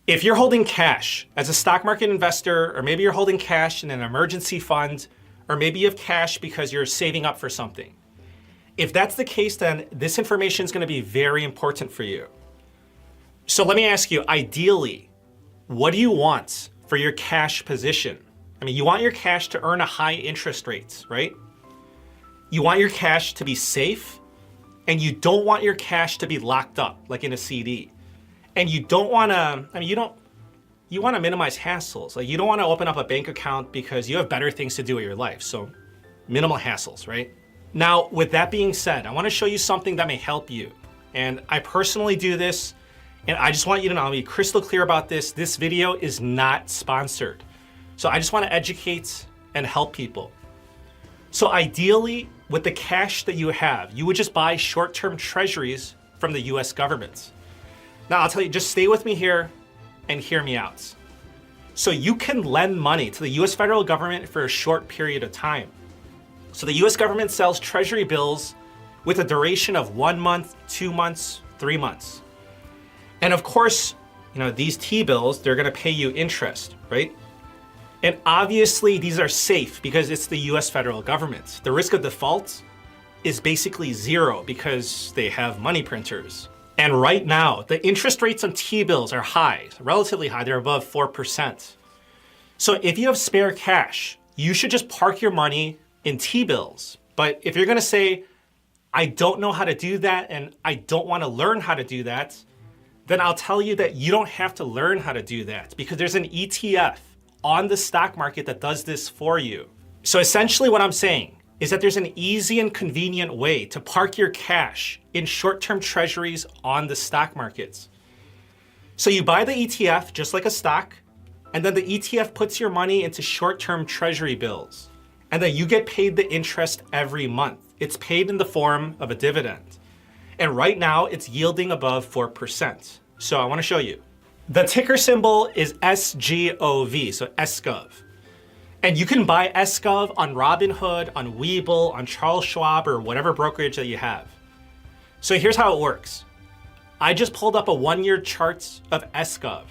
If you're holding cash as a stock market investor, or maybe you're holding cash in an emergency fund, or maybe you have cash because you're saving up for something. If that's the case, then this information is going to be very important for you. So let me ask you, ideally, what do you want for your cash position? I mean, you want your cash to earn a high interest rate, right? You want your cash to be safe, and you don't want your cash to be locked up, like in a CD. And you don't want to, you want to minimize hassles. Like, you don't want to open up a bank account because you have better things to do with your life. So minimal hassles, right? Now, with that being said, I want to show you something that may help you. And I personally do this, and I just want you to know, I'll be crystal clear about this. This video is not sponsored. So I just want to educate and help people. So ideally, with the cash that you have, you would just buy short-term treasuries from the US government. Now, I'll tell you, just stay with me here and hear me out. So you can lend money to the US federal government for a short period of time. So the US government sells treasury bills with a duration of 1 month, 2 months, 3 months. And of course, these T-bills, they're gonna pay you interest, right? And obviously these are safe because it's the US federal government. The risk of default is basically zero because they have money printers. And right now, the interest rates on T-bills are high, relatively high, they're above 4%. So if you have spare cash, you should just park your money in T-bills. But if you're gonna say, I don't know how to do that and I don't wanna learn how to do that, then I'll tell you that you don't have to learn how to do that because there's an ETF on the stock market that does this for you. So essentially what I'm saying is that there's an easy and convenient way to park your cash in short-term treasuries on the stock markets. So you buy the ETF just like a stock, and then the ETF puts your money into short-term treasury bills. And then you get paid the interest every month. It's paid in the form of a dividend. And right now it's yielding above 4%. So I wanna show you. The ticker symbol is SGOV, so SGOV. And you can buy SGOV on Robinhood, on Webull, on Charles Schwab, or whatever brokerage that you have. So here's how it works. I just pulled up a 1-year chart of SGOV.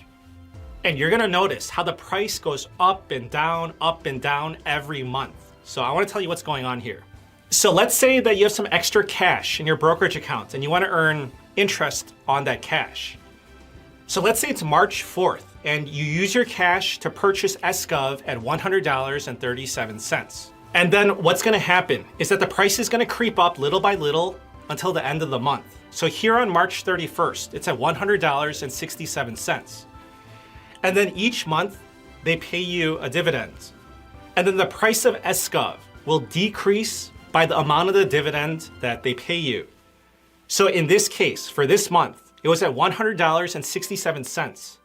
And you're gonna notice how the price goes up and down every month. So I wanna tell you what's going on here. So let's say that you have some extra cash in your brokerage account and you wanna earn interest on that cash. So let's say it's March 4th and you use your cash to purchase SGOV at $100.37. And then what's gonna happen is that the price is gonna creep up little by little until the end of the month. So here on March 31st, it's at $100.67. And then each month, they pay you a dividend. And then the price of SGOV will decrease by the amount of the dividend that they pay you. So in this case, for this month, it was at $100.67.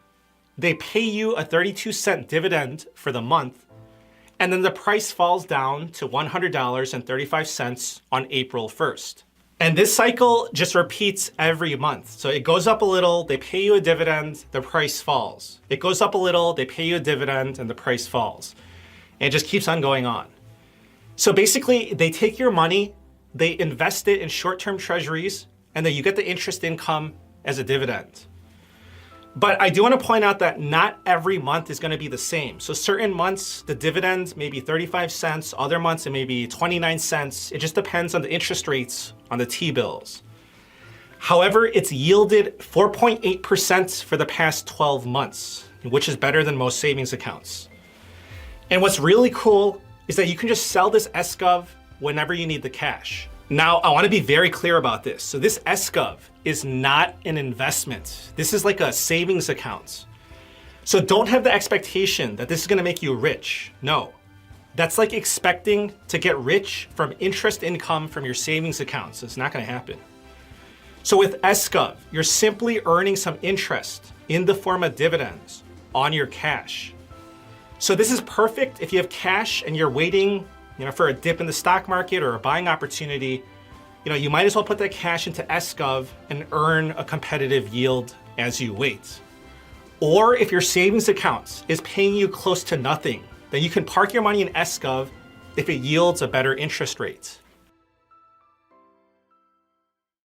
They pay you a 32-cent dividend for the month, and then the price falls down to $100.35 on April 1st. And this cycle just repeats every month. So it goes up a little, they pay you a dividend, the price falls. It goes up a little, they pay you a dividend, and the price falls. And it just keeps on going on. So basically, they take your money, they invest it in short-term treasuries, and then you get the interest income as a dividend. But I do want to point out that not every month is going to be the same. So certain months, the dividend may be 35 cents, other months it may be 29 cents. It just depends on the interest rates on the T-bills. However, it's yielded 4.8% for the past 12 months, which is better than most savings accounts. And what's really cool is that you can just sell this SGOV whenever you need the cash. Now, I want to be very clear about this. So this SGOV is not an investment. This is like a savings account. So don't have the expectation that this is going to make you rich. No, that's like expecting to get rich from interest income from your savings accounts. It's not going to happen. So with SGOV, you're simply earning some interest in the form of dividends on your cash. So this is perfect if you have cash and you're waiting for a dip in the stock market or a buying opportunity. You might as well put that cash into SGOV and earn a competitive yield as you wait. Or if your savings account is paying you close to nothing, then you can park your money in SGOV if it yields a better interest rate.